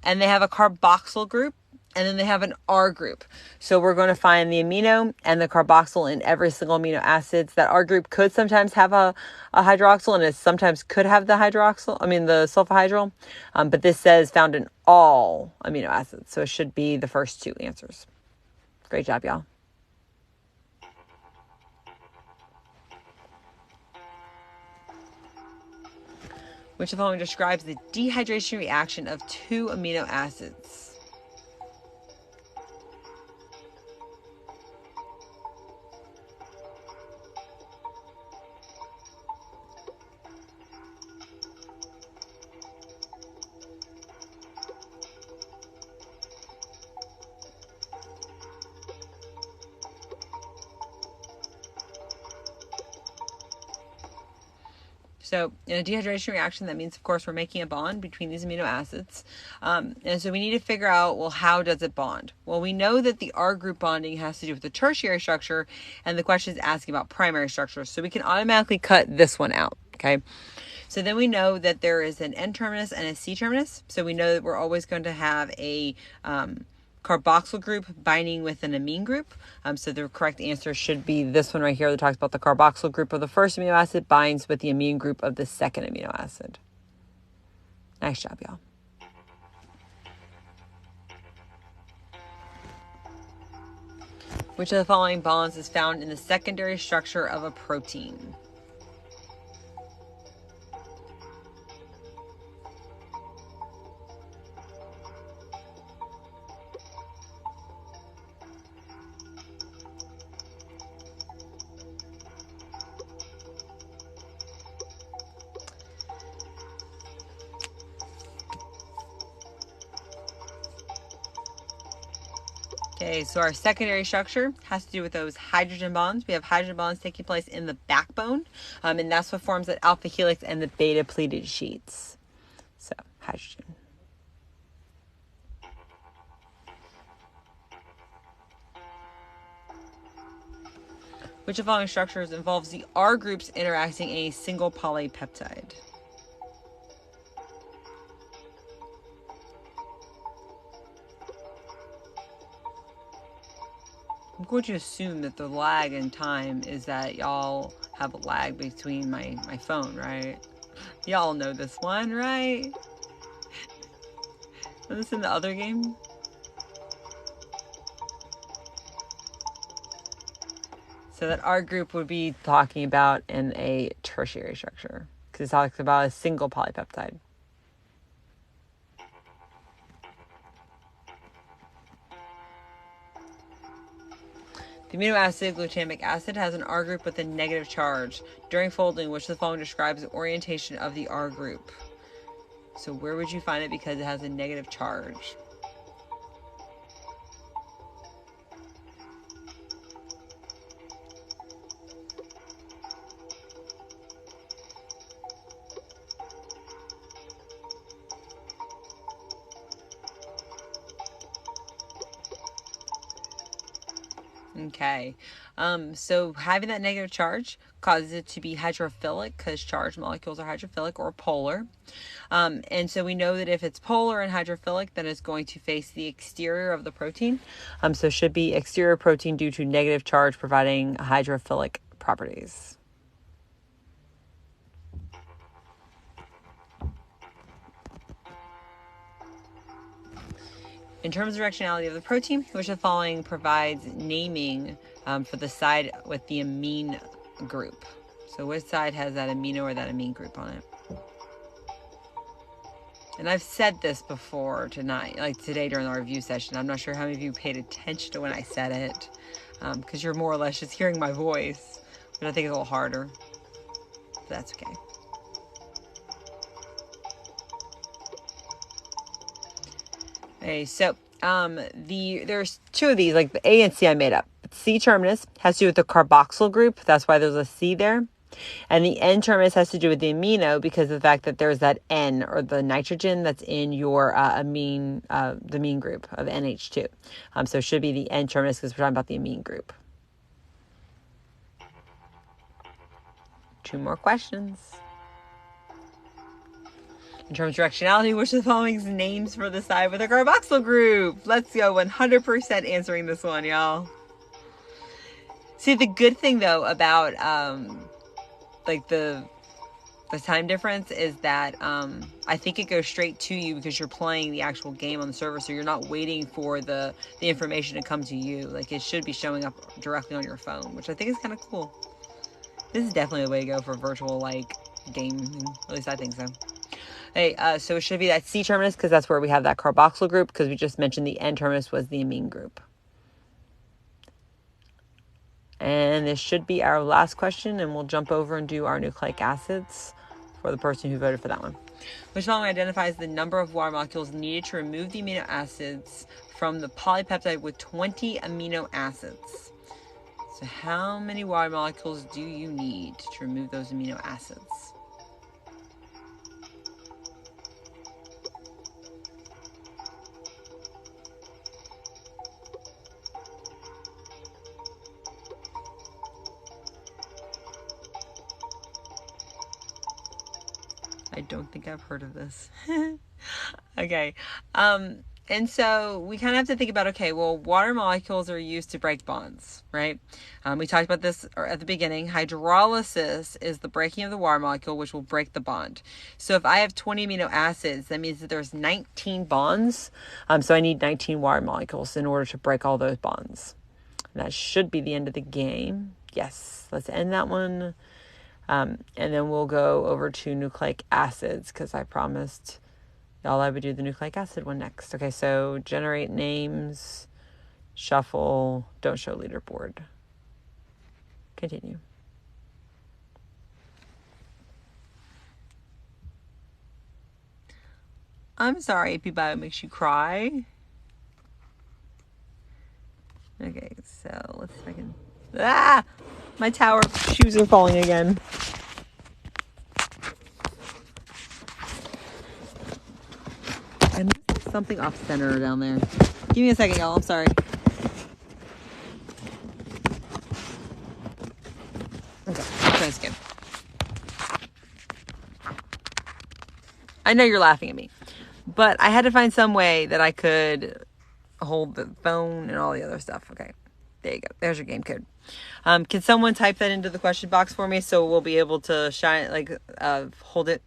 and they have a carboxyl group, and then they have an R group. So we're going to find the amino and the carboxyl in every single amino acids. That R group could sometimes have a hydroxyl, and it sometimes could have the sulfur-hydryl. But this says found in all amino acids, so it should be the first two answers. Great job, y'all. Which of the following describes the dehydration reaction of two amino acids? So in a dehydration reaction, that means, of course, we're making a bond between these amino acids. And so we need to figure out, well, how does it bond? Well, we know that the R group bonding has to do with the tertiary structure, and the question is asking about primary structure. So we can automatically cut this one out, okay? So then we know that there is an N terminus and a C terminus. So we know that we're always going to have a carboxyl group binding with an amine group. So the correct answer should be this one right here that talks about the carboxyl group of the first amino acid binds with the amine group of the second amino acid. Nice job, y'all. Which of the following bonds is found in the secondary structure of a protein? Okay, so our secondary structure has to do with those hydrogen bonds. We have hydrogen bonds taking place in the backbone, and that's what forms that alpha helix and the beta pleated sheets. So, hydrogen. Which of the following structures involves the R groups interacting in a single polypeptide? I'm going to assume that the lag in time is that y'all have a lag between my phone, right? Y'all know this one, right? Was this in the other game? So that R group would be talking about in a tertiary structure, because it talks about a single polypeptide. The amino acid glutamic acid has an R group with a negative charge. During folding, which of the following describes the orientation of the R group? So where would you find it because it has a negative charge? Okay, so having that negative charge causes it to be hydrophilic because charged molecules are hydrophilic or polar. And so we know that if it's polar and hydrophilic, then it's going to face the exterior of the protein. So it should be exterior protein due to negative charge providing hydrophilic properties. In terms of directionality of the protein, which of the following provides naming for the side with the amine group? So which side has that amino or that amine group on it? And I've said this before tonight, like today during the review session. I'm not sure how many of you paid attention to when I said it, because you're more or less just hearing my voice, but I think it's a little harder. But that's okay. Okay, so there's two of these, like the A and C I made up. C terminus has to do with the carboxyl group. That's why there's a C there. And the N terminus has to do with the amino because of the fact that there's that N or the nitrogen that's in your the amine group of NH2. So it should be the N terminus because we're talking about the amine group. 2 more questions. In terms of directionality, which of the following is names for the side with a carboxyl group? Let's go, 100% answering this one, y'all. See, the good thing, though, about, like, the time difference is that I think it goes straight to you because you're playing the actual game on the server, so you're not waiting for the information to come to you. Like, it should be showing up directly on your phone, which I think is kind of cool. This is definitely the way to go for virtual, like, gaming. At least I think so. Hey, so it should be that C terminus because that's where we have that carboxyl group because we just mentioned the N terminus was the amine group. And this should be our last question, and we'll jump over and do our nucleic acids for the person who voted for that one. Which following identifies the number of water molecules needed to remove the amino acids from the polypeptide with 20 amino acids? So how many water molecules do you need to remove those amino acids? I don't think I've heard of this. Okay. And so we kind of have to think about, okay, well, water molecules are used to break bonds, right? We talked about this at the beginning. Hydrolysis is the breaking of the water molecule, which will break the bond. So if I have 20 amino acids, that means that there's 19 bonds. So I need 19 water molecules in order to break all those bonds. And that should be the end of the game. Yes, let's end that one. And then we'll go over to nucleic acids because I promised y'all I would do the nucleic acid one next. Okay, so generate names, shuffle, don't show leaderboard. Continue. I'm sorry, AP Bio makes you cry. Okay, so let's see if I can... Ah! My tower shoes are falling again. I missed something off center down there. Give me a second, y'all. I'm sorry. Okay, try this again. I know you're laughing at me, but I had to find some way that I could hold the phone and all the other stuff. Okay, there you go. There's your game code. Can someone type that into the question box for me so we'll be able to shine, like, hold it?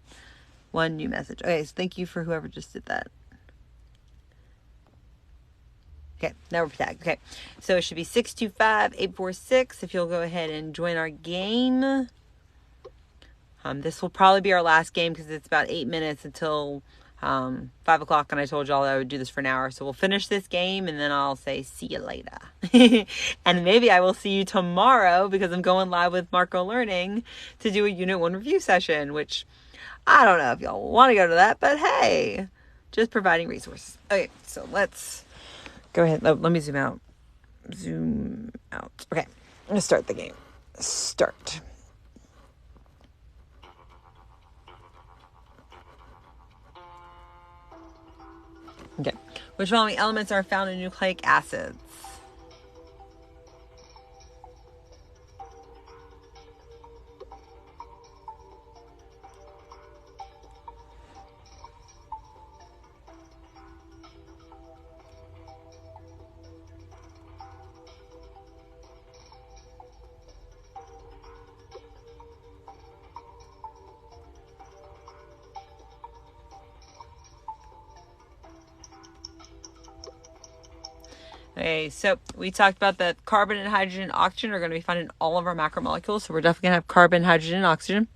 One new message. Okay, so thank you for whoever just did that. Okay, now we're tagged. Okay, so it should be 625-846 if you'll go ahead and join our game. This will probably be our last game because it's about 8 minutes until 5 o'clock, and I told y'all I would do this for an hour. So we'll finish this game, and then I'll say see you later. And maybe I will see you tomorrow, because I'm going live with Marco Learning to do a Unit 1 review session, which I don't know if y'all want to go to that, but hey, just providing resources. Okay, so let's go ahead. Let me zoom out. Zoom out. Okay, I'm going to start the game. Start. Okay. Which following elements are found in nucleic acids? Okay, so we talked about that carbon and hydrogen and oxygen are going to be found in all of our macromolecules. So we're definitely going to have carbon, hydrogen, and oxygen.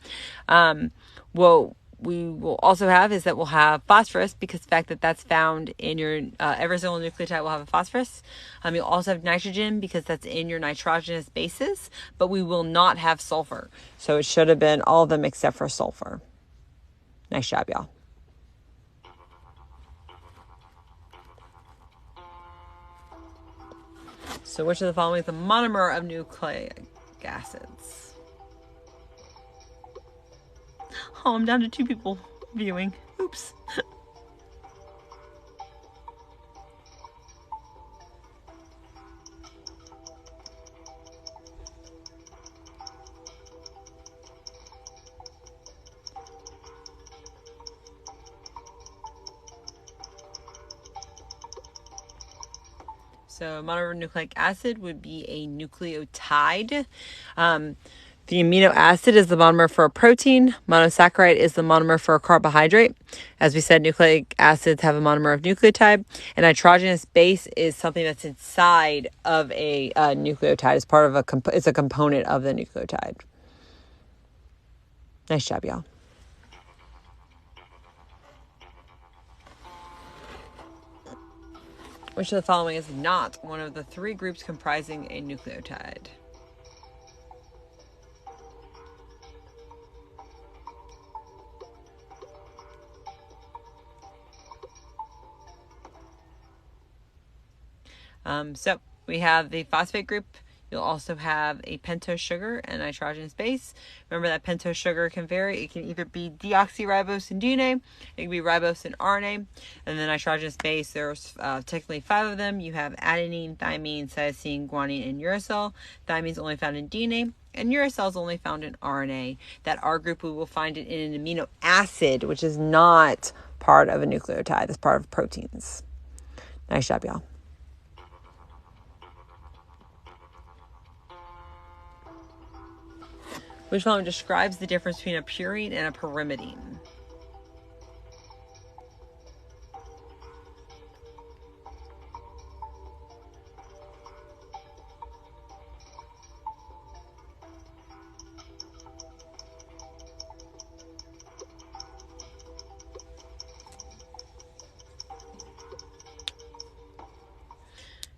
What we will also have is that we'll have phosphorus, because the fact that that's found in your, every single nucleotide will have a phosphorus. You'll also have nitrogen, because that's in your nitrogenous bases, but we will not have sulfur. So it should have been all of them except for sulfur. Nice job, y'all. So which of the following is the monomer of nucleic acids? Oh, I'm down to 2 people viewing. Oops. So monomer nucleic acid would be a nucleotide. The amino acid is the monomer for a protein. Monosaccharide is the monomer for a carbohydrate. As we said, nucleic acids have a monomer of nucleotide. And nitrogenous base is something that's inside of a nucleotide. It's part of it's a component of the nucleotide. Nice job, y'all. Which of the following is not one of the 3 groups comprising a nucleotide? So we have the phosphate group. You'll also have a pentose sugar and nitrogenous base. Remember that pentose sugar can vary. It can either be deoxyribose in DNA, it can be ribose in RNA, and the nitrogenous base, there's technically 5 of them. You have adenine, thymine, cytosine, guanine, and uracil. Thymine is only found in DNA, and uracil is only found in RNA. That R group, we will find it in an amino acid, which is not part of a nucleotide. It's part of proteins. Nice job, y'all. Which one describes the difference between a purine and a pyrimidine?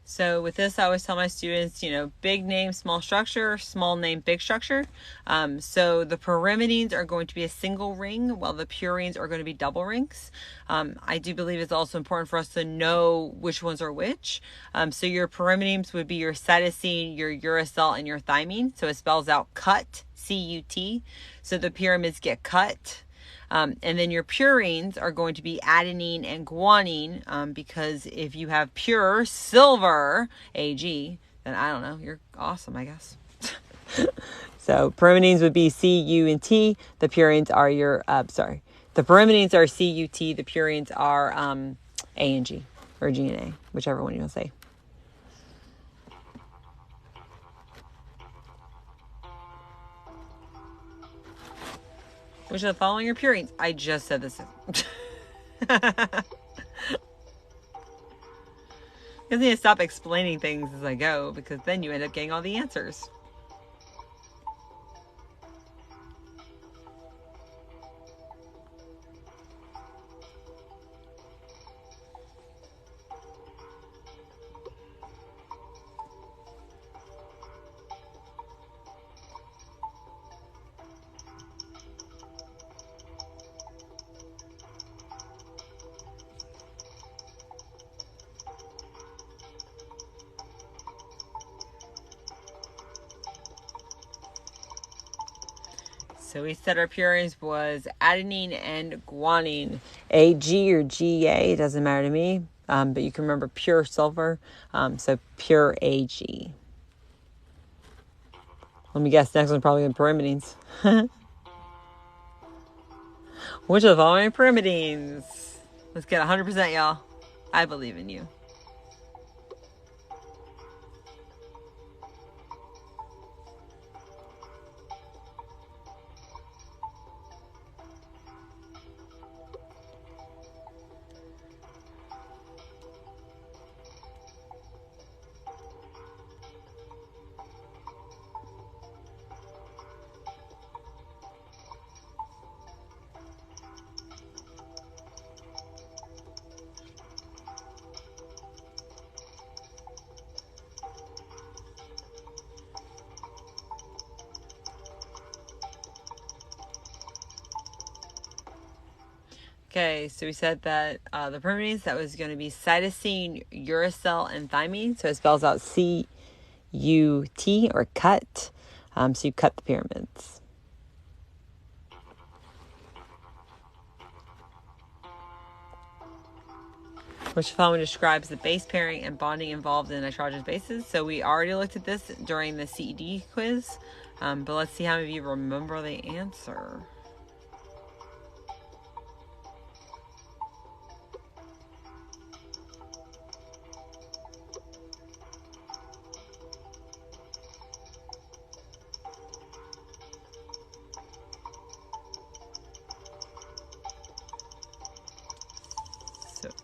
So with this, I always tell my students, big name, small structure, small name, big structure. So the pyrimidines are going to be a single ring, while the purines are going to be double rings. I do believe it's also important for us to know which ones are which. So your pyrimidines would be your cytosine, your uracil, and your thymine. So it spells out cut, C-U-T. So the pyramids get cut. And then your purines are going to be adenine and guanine, because if you have pure silver, AG, then I don't know, you're awesome, I guess. So pyrimidines would be C, U, and T. The purines are the pyrimidines are C, U, T. The purines are A and G, or G and A, whichever one you want to say. Which of the following are purines? I just said this. I need to stop explaining things as I go, because then you end up getting all the answers. So we said our purines was adenine and guanine. AG or GA, it doesn't matter to me. But you can remember pure sulfur. So pure AG. Let me guess, next one's probably going to be pyrimidines. Which of the following pyrimidines? Let's get 100%, y'all. I believe in you. Okay, so we said that the pyrimidines, that was going to be cytosine, uracil, and thymine. So it spells out C-U-T, or cut. So you cut the pyramids. Which following describes the base pairing and bonding involved in nitrogenous bases. So we already looked at this during the CED quiz, but let's see how many of you remember the answer.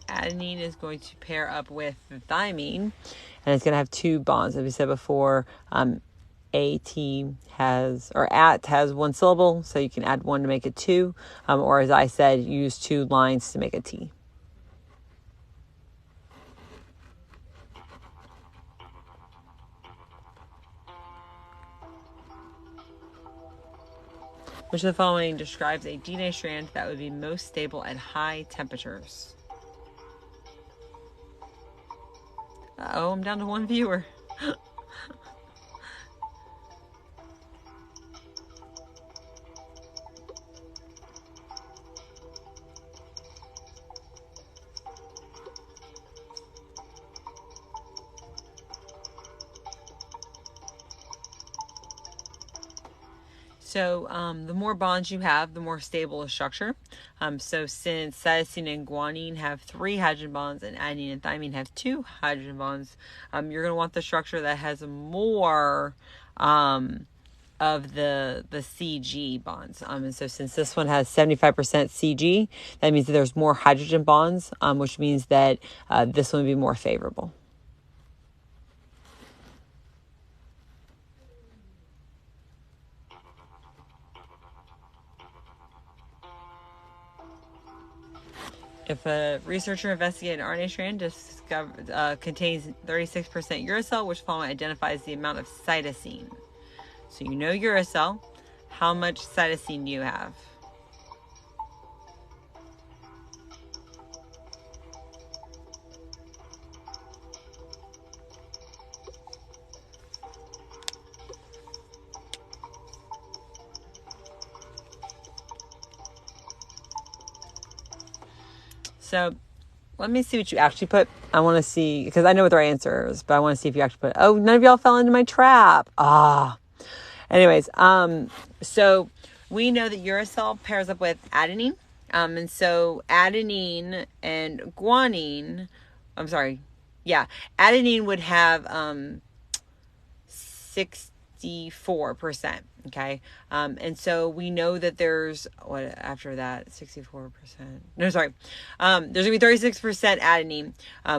Adenine is going to pair up with the thymine, and it's going to have two bonds. As we said before, AT has, or at has one syllable, so you can add one to make it two, or as I said, use two lines to make a T. Which of the following describes a DNA strand that would be most stable at high temperatures? Uh-oh, I'm down to one viewer. So the more bonds you have, the more stable the structure. So since cytosine and guanine have 3 hydrogen bonds and adenine and thymine have 2 hydrogen bonds, you're going to want the structure that has more of the CG bonds. And so since this one has 75% CG, that means that there's more hydrogen bonds, which means that this one would be more favorable. If a researcher investigated an RNA strand contains 36% uracil, which following identifies the amount of cytosine. So you know uracil. How much cytosine do you have? So let me see what you actually put. I want to see, because I know what the right answer is, but I want to see if you actually put, oh, none of y'all fell into my trap. Anyways, so we know that uracil pairs up with adenine. And so adenine and guanine, adenine would have 64%. Okay. And so we know that there's what after that 64%. No, sorry. There's gonna be 36% adenine,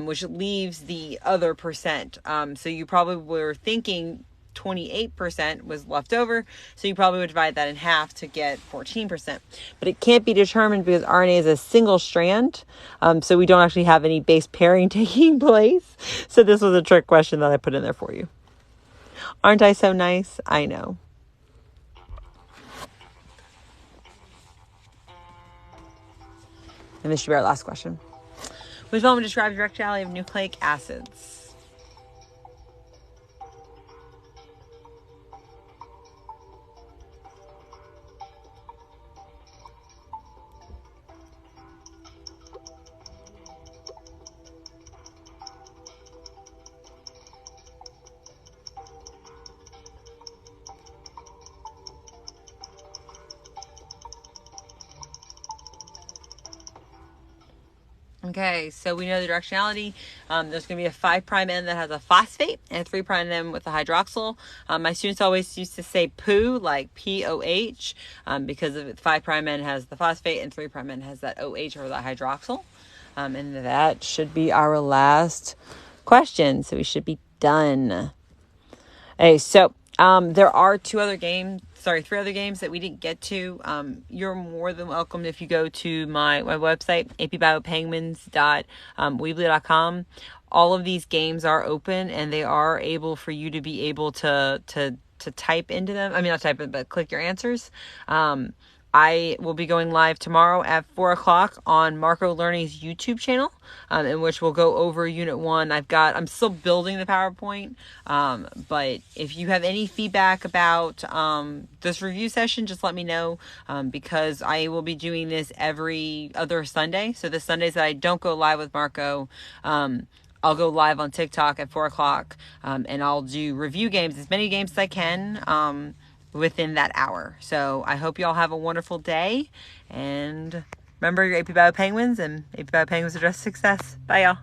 which leaves the other percent. So you probably were thinking 28% was left over. So you probably would divide that in half to get 14%. But it can't be determined because RNA is a single strand. So we don't actually have any base pairing taking place. So this was a trick question that I put in there for you. Aren't I so nice? I know. And this should be our last question. Which development describes directionality of nucleic acids? Okay, so we know the directionality. There's going to be a 5' end that has a phosphate and a 3' end with a hydroxyl. My students always used to say POH, like POH, because the 5' end has the phosphate and 3' end has that OH or the hydroxyl. And that should be our last question. So we should be done. Okay, so there are three other games that we didn't get to. You're more than welcome if you go to my website, apbiopenguins.weebly.com. All of these games are open and they are able for you to be able to type into them. I mean, not type it, but click your answers. I will be going live tomorrow at 4 o'clock on Marco Learning's YouTube channel, in which we'll go over Unit 1. I'm still building the PowerPoint, but if you have any feedback about this review session, just let me know, because I will be doing this every other Sunday. So the Sundays that I don't go live with Marco, I'll go live on TikTok at 4 o'clock, and I'll do review games, as many games as I can, within that hour. So I hope you all have a wonderful day, and remember your AP Bio Penguins, and AP Bio Penguins are just success. Bye, y'all.